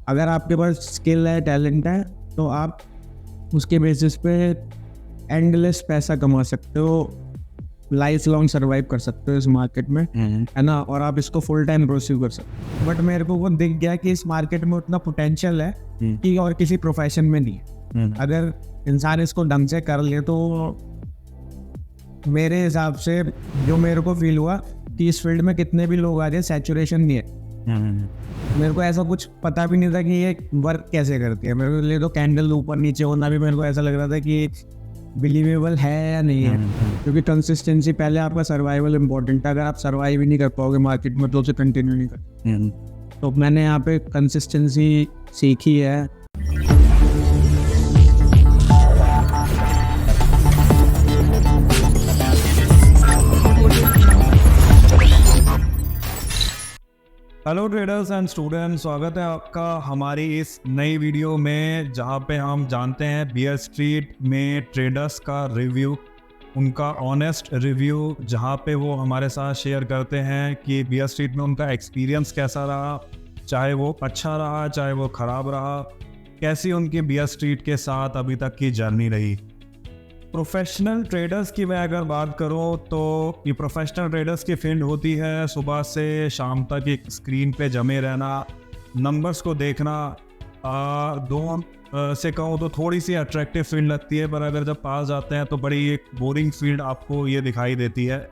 अगर आपके पास स्किल है, टैलेंट है, तो आप उसके बेसिस पे एंडलेस पैसा कमा सकते हो, लाइफ लॉन्ग सर्वाइव कर सकते हो इस मार्केट में, है ना। और आप इसको फुल टाइम परस्यू कर सकते हो। बट मेरे को वो दिख गया कि इस मार्केट में उतना पोटेंशियल है कि और किसी प्रोफेशन में नहीं है। अगर इंसान इसको ढंग से कर ले तो मेरे हिसाब से जो मेरे को फील हुआ कि इस फील्ड में कितने भी लोग आ जाए, सैचुरेशन नहीं है। मेरे को ऐसा कुछ पता भी नहीं था कि ये वर्क कैसे करती है। मेरे लिए तो कैंडल ऊपर नीचे होना भी मेरे को ऐसा लग रहा था कि बिलीवेबल है या नहीं है, क्योंकि कंसिस्टेंसी पहले आपका सर्वाइवल इम्पोर्टेंट है। अगर आप सर्वाइव ही नहीं कर पाओगे मार्केट में तो उसे कंटिन्यू नहीं कर। तो मैंने यहाँ पे कंसिस्टेंसी सीखी है। हेलो ट्रेडर्स एंड स्टूडेंट्स, स्वागत है आपका हमारी इस नई वीडियो में, जहां पे हम जानते हैं बियर स्ट्रीट में ट्रेडर्स का रिव्यू, उनका ऑनेस्ट रिव्यू, जहां पे वो हमारे साथ शेयर करते हैं कि बियर स्ट्रीट में उनका एक्सपीरियंस कैसा रहा, चाहे वो अच्छा रहा चाहे वो ख़राब रहा, कैसी उनकी बियर स्ट्रीट के साथ अभी तक की जर्नी रही। प्रोफेशनल ट्रेडर्स की मैं अगर बात करूं तो ये प्रोफेशनल ट्रेडर्स की फील्ड होती है सुबह से शाम तक एक स्क्रीन पे जमे रहना, नंबर्स को देखना। दो से कहूँ तो थोड़ी सी अट्रैक्टिव फील्ड लगती है, पर अगर जब पास जाते हैं तो बड़ी एक बोरिंग फील्ड आपको ये दिखाई देती है।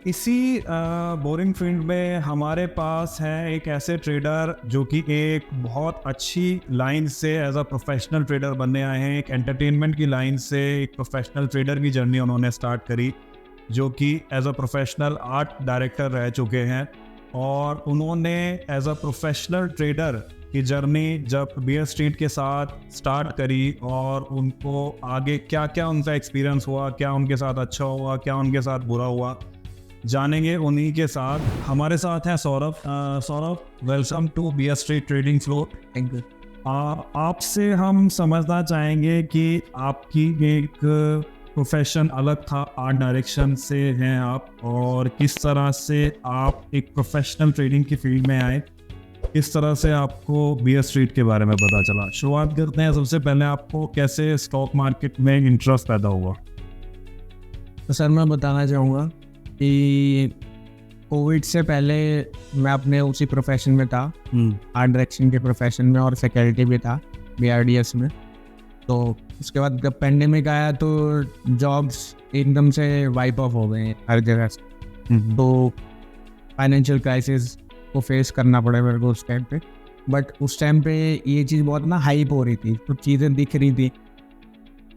इसी बोरिंग फील्ड में हमारे पास है एक ऐसे ट्रेडर जो कि एक बहुत अच्छी लाइन से एज अ प्रोफेशनल ट्रेडर बनने आए हैं। एक एंटरटेनमेंट की लाइन से एक प्रोफेशनल ट्रेडर की जर्नी उन्होंने स्टार्ट करी, जो कि as a professional art director रह चुके हैं। और उन्होंने एज अ प्रोफेशनल ट्रेडर की जर्नी जब बियर स्ट्रीट के साथ स्टार्ट करी और उनको आगे क्या क्या उनका एक्सपीरियंस हुआ, क्या उनके साथ अच्छा हुआ, क्या उनके साथ बुरा हुआ, जानेंगे उन्हीं के साथ। हमारे साथ हैं Saurabh. Saurabh, welcome to Bear Street trading floor. Thank you. आपसे हम समझना चाहेंगे कि आपकी एक प्रोफेशन अलग था, आर्ट डायरेक्शन से हैं आप, और किस तरह से आप एक प्रोफेशनल ट्रेडिंग की फील्ड में आए, किस तरह से आपको बियर स्ट्रीट के बारे में पता चला। शुरुआत करते हैं सबसे पहले, आपको कैसे स्टॉक मार्केट में इंटरेस्ट पैदा हुआ। तो सर मैं बताना चाहूँगा कि कोविड से पहले मैं अपने उसी प्रोफेशन में था, आर्ट डायरेक्शन के प्रोफेशन में, और फैकल्टी भी था BRDS में। तो उसके बाद जब पेंडेमिक आया तो जॉब्स एकदम से वाइप ऑफ हो गए हर जगह से। तो फाइनेंशियल क्राइसिस को फेस करना पड़ा मेरे को उस टाइम पे। बट उस टाइम पे ये चीज़ बहुत ना हाइप हो रही थी, तो चीज़ें दिख रही थी,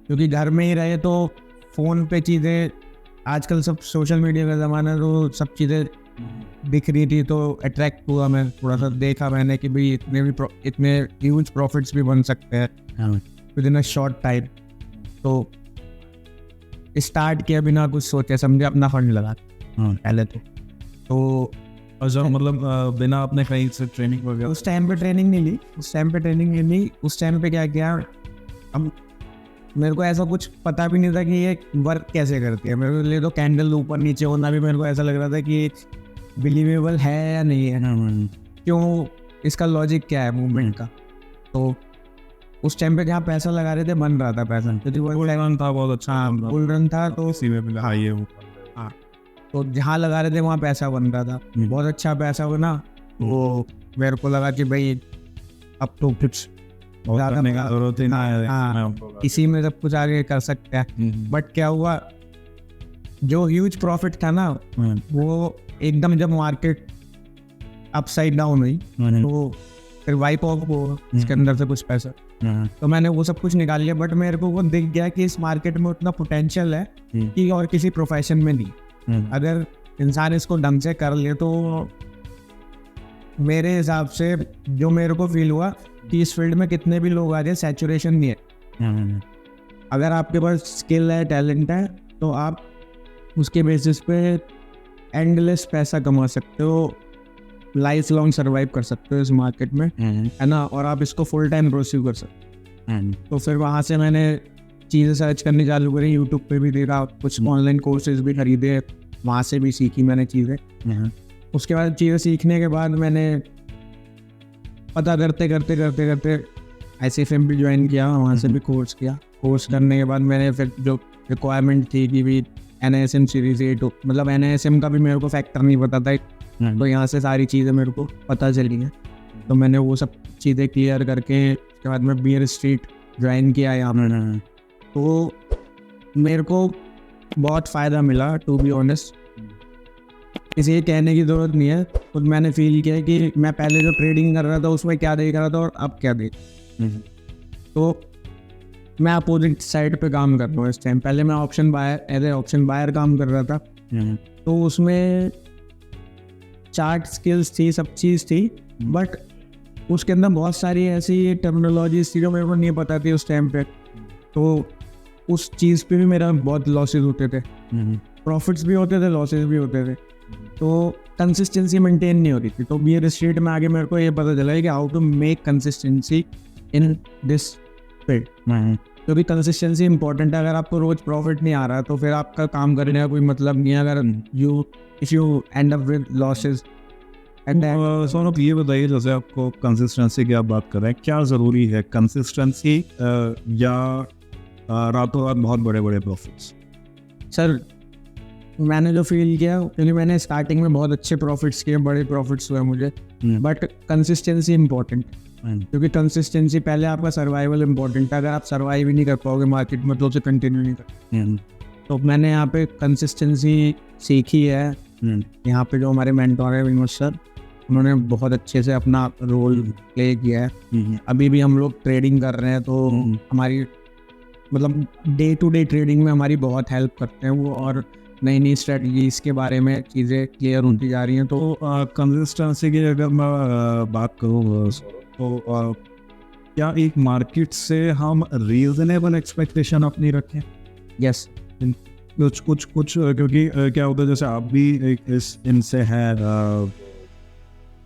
क्योंकि घर में ही रहे तो फ़ोन पे चीज़ें, आजकल सब सोशल मीडिया का ज़माना, तो सब चीज़ें दिख रही थी। तो अट्रैक्ट हुआ मैं, थोड़ा सा देखा मैंने कि भाई इतने ह्यूज प्रॉफिट्स भी बन सकते हैं with in a short time. तो स्टार्ट किया बिना कुछ सोचे समझे, अपना फंड लगा पहले तो अच्छा, मतलब बिना आपने कहीं से ट्रेनिंग वगैरह? उस टाइम पे ट्रेनिंग नहीं ली। उस टाइम पे क्या किया, अब मेरे को ऐसा कुछ पता भी नहीं था कि ये वर्क कैसे करती है। मेरे लिए तो कैंडल ऊपर नीचे होना भी मेरे को ऐसा लग रहा था कि बिलीवेबल है या नहीं है, क्यों, इसका लॉजिक क्या है मूवमेंट का। तो उस टाइम पे जहाँ पैसा लगा रहे थे बन रहा था पैसा, क्योंकि बुल रन था, बहुत अच्छा। हाँ, बुल रन था, तो इसी में मिला। हाँ, ये हाँ, तो जहाँ लगा रहे थे वहाँ पैसा बन रहा था, बहुत अच्छा पैसा बना। वो मेरे को लगा कि भाई अब तो कुछ जरूरत ही नहीं है। हाँ, इसी में सब कुछ आगे कर सकते हैं। बट क्या हुआ, जो ह्यूज प्रॉफिट था ना, वो एकदम जब मार्केट अपसाइड डाउन हुई तो फिर वाइप ऑफ हो इसके अंदर से कुछ पैसा। तो मैंने वो सब कुछ निकाल लिया। बट मेरे को वो दिख गया कि इस मार्केट में उतना पोटेंशियल है कि और किसी प्रोफेशन में नहीं। अगर इंसान इसको ढंग से कर ले तो मेरे हिसाब से जो मेरे को फील हुआ कि इस फील्ड में कितने भी लोग आ जाए, सैचुरेशन नहीं है। अगर आपके पास स्किल है, टैलेंट है, तो आप उसके बेसिस पे एंडलेस पैसा कमा सकते हो, लाइफ लॉन्ग सर्वाइव कर सकते हो इस मार्केट में, है ना। और आप इसको फुल टाइम परस्यू कर सकते हो। तो फिर वहाँ से मैंने चीज़ें सर्च करनी चालू करी, यूट्यूब पे भी देखा, कुछ ऑनलाइन कोर्सेज भी खरीदे, वहाँ से भी सीखी मैंने चीज़ें। उसके बाद चीज़ें सीखने के बाद मैंने पता करते करते करते करते ICFM भी ज्वाइन किया, वहाँ से भी कोर्स किया। कोर्स करने के बाद मैंने फिर जो रिक्वायरमेंट थी कि भी NISM सीरीज 8 मतलब NISM का भी मेरे को फैक्टर नहीं पता था, तो यहाँ से सारी चीज़ें मेरे को पता चली हैं। तो मैंने वो सब चीज़ें क्लियर करके उसके बाद मैं बियर स्ट्रीट ज्वाइन किया यहाँ पर। तो मेरे को बहुत फ़ायदा मिला, टू बी ऑनेस्ट। इसे कहने की ज़रूरत नहीं है, खुद मैंने फील किया कि मैं पहले जो ट्रेडिंग कर रहा था उसमें क्या देख रहा था और अब क्या देख। तो मैं अपोजिट साइड पे काम कर रहा हूँ इस टाइम। पहले मैं option buyer, as a option buyer काम कर रहा था, तो उसमें चार्ट स्किल्स थी, सब चीज़ थी, बट उसके अंदर बहुत सारी ऐसी टर्मिनोलॉजीज थी जो मेरे को नहीं पता थी उस टाइम पे। तो उस चीज़ पे भी मेरा बहुत लॉसेस होते थे, प्रॉफिट्स भी होते थे, लॉसेस भी होते थे। तो कंसिस्टेंसी मेंटेन नहीं हो रही थी। तो बियर स्ट्रीट में आगे मेरे को ये पता चला कि how to make consistency in this field, क्योंकि कंसिस्टेंसी इंपॉर्टेंट है। अगर आपको रोज प्रॉफिट नहीं आ रहा तो फिर आपका काम करने का कोई मतलब नहीं है। अगर if you and up with losses. Saurabh, ये बताइए, जैसे आपको कंसिस्टेंसी की आप बात कर रहे हैं, क्या ज़रूरी है कंसिस्टेंसी या रातों रात बहुत बड़े बड़े प्रॉफिट्स? सर, मैंने जो फील किया, क्योंकि मैंने स्टार्टिंग में बहुत अच्छे प्रॉफिट्स किए, बड़े प्रॉफिट्स हुए मुझे, बट कंसिस्टेंसी इंपॉर्टेंट, क्योंकि कंसिस्टेंसी पहले आपका सर्वाइवल इंपॉर्टेंट है। अगर आप सर्वाइव ही नहीं कर पाओगे मार्केट में तो उसे कंटिन्यू नहीं कर। तो मैंने यहाँ पे कंसिस्टेंसी सीखी है। यहाँ पे जो हमारे मेंटोर है विनोद सर, उन्होंने बहुत अच्छे से अपना रोल प्ले किया है। अभी भी हम लोग ट्रेडिंग कर रहे हैं, तो हमारी मतलब डे टू डे ट्रेडिंग में हमारी बहुत हेल्प करते हैं वो, और नई नई स्ट्रेटजीज के बारे में चीज़ें क्लियर होती जा रही हैं। तो कंसिस्टेंसी की अगर मैं बात करूँ तो क्या एक मार्केट से हम रीजनेबल एक्सपेक्टेशन अपनी रखें? यस, कुछ क्योंकि क्या होता है, जैसे आप भी एक इस इनसे है,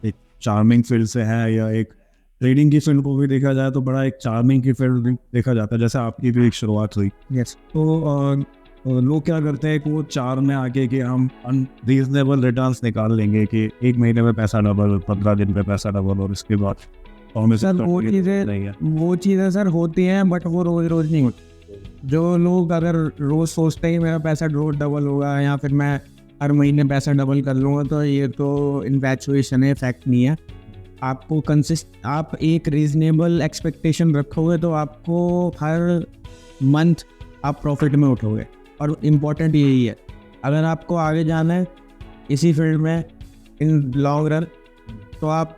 एक चार्मिंग फील्ड से है, या एक ट्रेडिंग की फील्ड को भी देखा जाए तो बड़ा एक चार्मिंग की फील्ड देखा जाता है, जैसे आपकी भी एक शुरुआत हुई। यस। तो लोग क्या करते हैं कि वो चार में आके कि हम अनरीजनेबल रिटर्न्स निकाल लेंगे कि 1 महीने में पैसा डबल, 15 दिन में पैसा डबल, और इसके बाद सर वो चीज़ें सर होती हैं, बट वो रोज रोज नहीं होती। जो लोग अगर रोज सोचते हैं मेरा पैसा रोज डबल होगा या फिर मैं हर महीने पैसा डबल कर लूँगा, तो ये तो इन्फैचुएशन है, फैक्ट नहीं है। आपको आप एक रीजनेबल एक्सपेक्टेशन रखोगे तो आपको हर मंथ आप प्रॉफिट में उठोगे। और इम्पॉर्टेंट यही है, अगर आपको आगे जाना है इसी फील्ड में इन लॉन्ग रन, तो आप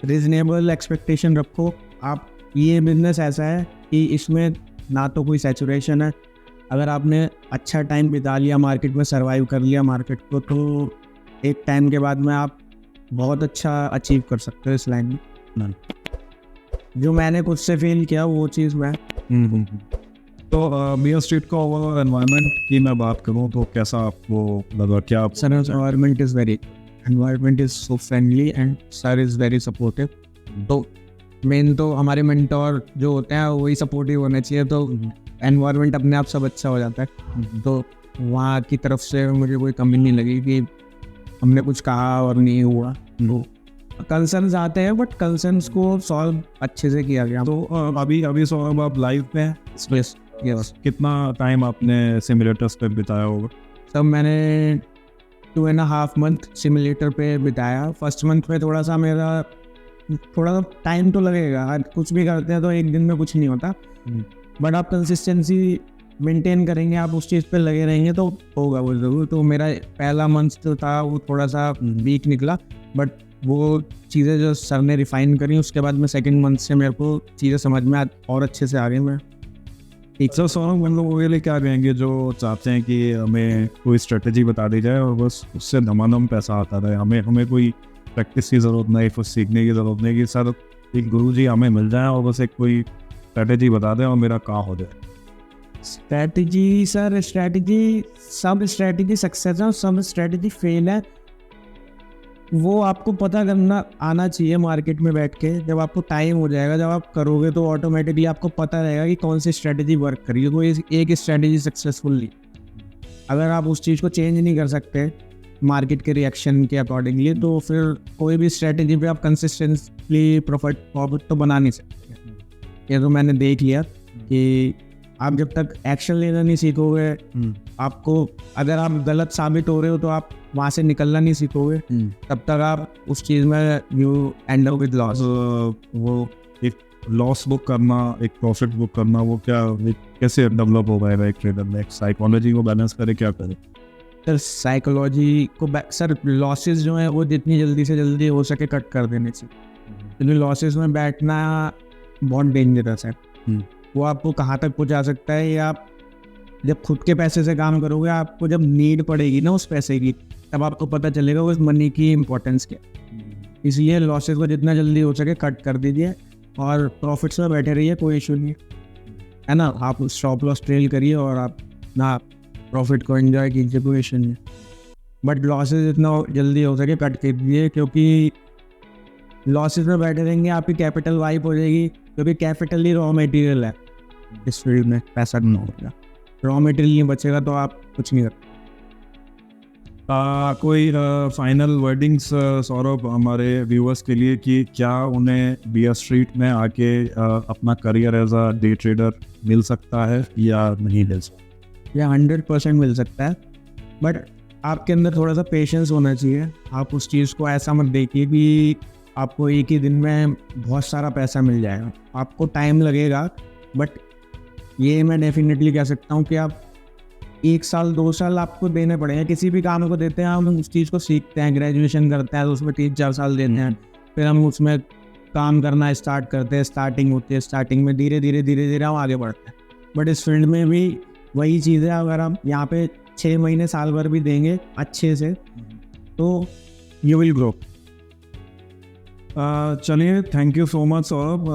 रीजनेबल एक्सपेक्टेशन रखो। आप ये बिजनेस ऐसा है कि इसमें ना तो कोई सैचुरेशन है। अगर आपने अच्छा टाइम बिता लिया मार्केट में, सर्वाइव कर लिया मार्केट को, तो एक टाइम के बाद में आप बहुत अच्छा अचीव कर सकते हो इस लाइन में। जो मैंने खुद से फील किया वो चीज़ मैं। तो बियर स्ट्रीट का ओवरऑल एनवायरनमेंट की मैं बात करूँ तो कैसा आपको लगा? क्या आप sir, environment is so friendly and sir is very supportive. तो मेन तो हमारे मेंटोर जो होते हैं वही सपोर्टिव होने चाहिए, तो एनवायरनमेंट अपने आप सब अच्छा हो जाता है। तो वहाँ की तरफ से मुझे कोई कमी नहीं लगी कि हमने कुछ कहा और नहीं हुआ। तो कंसर्न्स आते हैं, बट कंसर्न्स को सॉल्व अच्छे से किया गया। तो अभी सॉल्व आप लाइव पे हैं? यस। कितना टाइम आपने सिमुलेटर्स पे बिताया होगा? तब मैंने 2.5 मंथ सिमुलेटर पे बिताया। फर्स्ट मंथ में थोड़ा सा टाइम तो लगेगा, कुछ भी करते हैं तो एक दिन में कुछ नहीं होता, बट आप कंसिस्टेंसी मेंटेन करेंगे, आप उस चीज़ पे लगे रहेंगे तो होगा वो ज़रूर। तो मेरा पहला मंथ जो था वो थोड़ा सा वीक निकला, बट वो चीज़ें जो सर ने रिफाइन करी उसके बाद में सेकंड मंथ से मेरे को चीज़ें समझ में और अच्छे से आ गई। मैं सर सौरभ, हम लोगों के लिए क्या कहेंगे जो चाहते हैं कि हमें कोई स्ट्रेटजी बता दी जाए और बस उससे धमाधम पैसा आता रहे? हमें कोई प्रैक्टिस की ज़रूरत नहीं, कुछ सीखने की ज़रूरत नहीं कि सर एक गुरुजी हमें मिल जाए और बस एक कोई स्ट्रेटजी बता दें और मेरा काम हो जाए। स्ट्रैटेजी सब स्ट्रैटेजी सक्सेस है, सब स्ट्रैटेजी फेल है। वो आपको पता करना आना चाहिए मार्केट में बैठ के। जब आपको टाइम हो जाएगा, जब आप करोगे तो ऑटोमेटिकली आपको पता रहेगा कि कौन सी स्ट्रैटेजी वर्क करेगी। कोई एक स्ट्रैटेजी सक्सेसफुल नहीं, अगर आप उस चीज़ को चेंज नहीं कर सकते मार्केट के रिएक्शन के अकॉर्डिंगली, तो फिर कोई भी स्ट्रेटेजी पे आप कंसिस्टेंटली प्रॉफिट तो बना नहीं सकते। ये तो मैंने देख लिया कि आप जब तक एक्शन लेना नहीं सीखोगे, आपको अगर आप गलत साबित हो रहे हो तो आप वहाँ से निकलना नहीं सीखोगे, तब तक आप उस चीज़ में you and up with loss. वो एक लॉस बुक करना, एक प्रॉफिट बुक करना, वो क्या कैसे डेवलप हो पाएगा एक ट्रेडर में? एक साइकोलॉजी को बैलेंस करे, क्या करे? सर साइकोलॉजी को सर लॉसेस जो है वो जितनी जल्दी से जल्दी हो सके कट कर देने चाहिए, क्योंकि लॉसेस में बैठना बहुत डेंजरस है। वो आपको कहाँ तक पहुँचा सकता है, या आप जब खुद के पैसे से काम करोगे, आपको जब नीड पड़ेगी ना उस पैसे की, तब आपको पता चलेगा उस मनी की इम्पोर्टेंस क्या। इसलिए लॉसेस को जितना जल्दी हो सके कट कर दीजिए और प्रॉफिट्स में बैठे रहिए, कोई इशू नहीं है ना। आप स्टॉप लॉस ट्रेल करिए और आप ना प्रॉफिट को एंजॉय कीजिए, कोई इशू नहीं। बट लॉसेस जितना जल्दी हो सके कट कर दीजिए, क्योंकि लॉसेस में बैठे रहेंगे आपकी कैपिटल वाइप हो जाएगी, क्योंकि कैपिटल ही रॉ मटेरियल है इस फील्ड में। पैसा नहीं होगा, रॉ मटेरियल नहीं बचेगा तो आप कुछ नहीं कर। कोई फाइनल वर्डिंग्स सौरभ हमारे व्यूअर्स के लिए कि क्या उन्हें बियर स्ट्रीट में आके अपना career as a day trader मिल सकता है या नहीं मिल सकता? या 100% मिल सकता है, बट आपके अंदर थोड़ा सा पेशेंस होना चाहिए। आप उस चीज़ को ऐसा मत देखिए कि आपको एक ही दिन में बहुत सारा पैसा मिल जाएगा, आपको टाइम लगेगा। बट ये मैं डेफिनेटली कह सकता हूँ कि आप 1 साल 2 साल आपको देने पड़ेंगे। किसी भी काम को देते हैं, हम उस चीज़ को सीखते हैं, ग्रेजुएशन करते हैं तो उसमें 3-4 साल देते हैं, फिर हम उसमें काम करना स्टार्ट करते हैं, स्टार्टिंग होती है, स्टार्टिंग में धीरे धीरे हम आगे बढ़ते हैं। बट इस फील्ड में भी वही चीज़ है, अगर आप यहाँ पे 6 महीने साल भर भी देंगे अच्छे से तो यू विल ग्रो। चलिए, thank you so much Saurabh.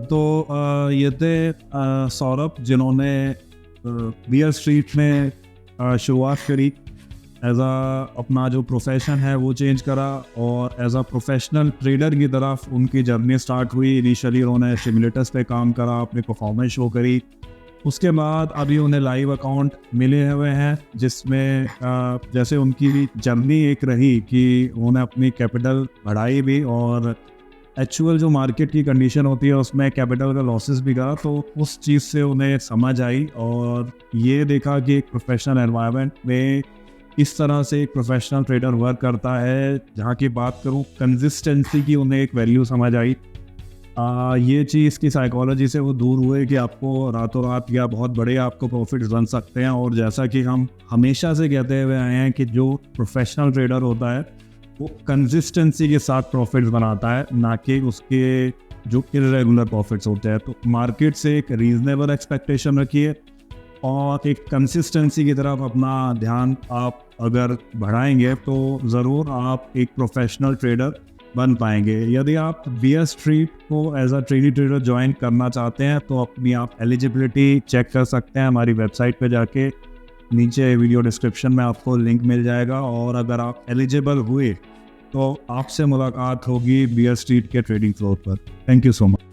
तो ये थे सौरभ जिन्होंने बियर स्ट्रीट में शुरुआत करी, एज अपना जो प्रोफेशन है वो चेंज करा और एज अ प्रोफेशनल ट्रेडर की तरफ उनकी जर्नी स्टार्ट हुई। इनिशियली उन्होंने सिमुलेटर्स पे काम करा, अपनी परफॉर्मेंस शो करी, उसके बाद अभी उन्हें लाइव अकाउंट मिले हुए हैं, जिसमें जैसे उनकी जर्नी एक रही कि उन्होंने अपनी कैपिटल बढ़ाई भी और एक्चुअल जो मार्केट की कंडीशन होती है उसमें कैपिटल का लॉसेस भी करा, तो उस चीज़ से उन्हें समझ आई और ये देखा कि एक प्रोफेशनल एनवायरनमेंट में इस तरह से एक प्रोफेशनल ट्रेडर वर्क करता है। जहाँ की बात करूँ कंसिस्टेंसी की, उन्हें एक वैल्यू समझ आई। ये चीज़ की साइकोलॉजी से वो दूर हुए कि आपको रातों रात या बहुत बड़े आपको प्रॉफिट्स बन सकते हैं। और जैसा कि हम हमेशा से कहते हुए आए हैं कि जो प्रोफेशनल ट्रेडर होता है वो कंसिस्टेंसी के साथ प्रॉफिट्स बनाता है, ना कि उसके जो इर्रेगुलर प्रॉफिट्स होते हैं। तो मार्केट से एक रीज़नेबल एक्सपेक्टेशन रखिए और एक कंसिस्टेंसी की तरफ अपना ध्यान आप अगर बढ़ाएंगे तो ज़रूर आप एक प्रोफेशनल ट्रेडर बन पाएंगे। यदि आप बियर स्ट्रीट को as a trade trader join करना चाहते हैं तो अपनी आप एलिजिबिलिटी चेक कर सकते हैं हमारी वेबसाइट पे जाके, नीचे वीडियो डिस्क्रिप्शन में आपको लिंक मिल जाएगा। और अगर आप एलिजिबल हुए तो आपसे मुलाकात होगी बियर स्ट्रीट के ट्रेडिंग फ्लोर पर। Thank you so much.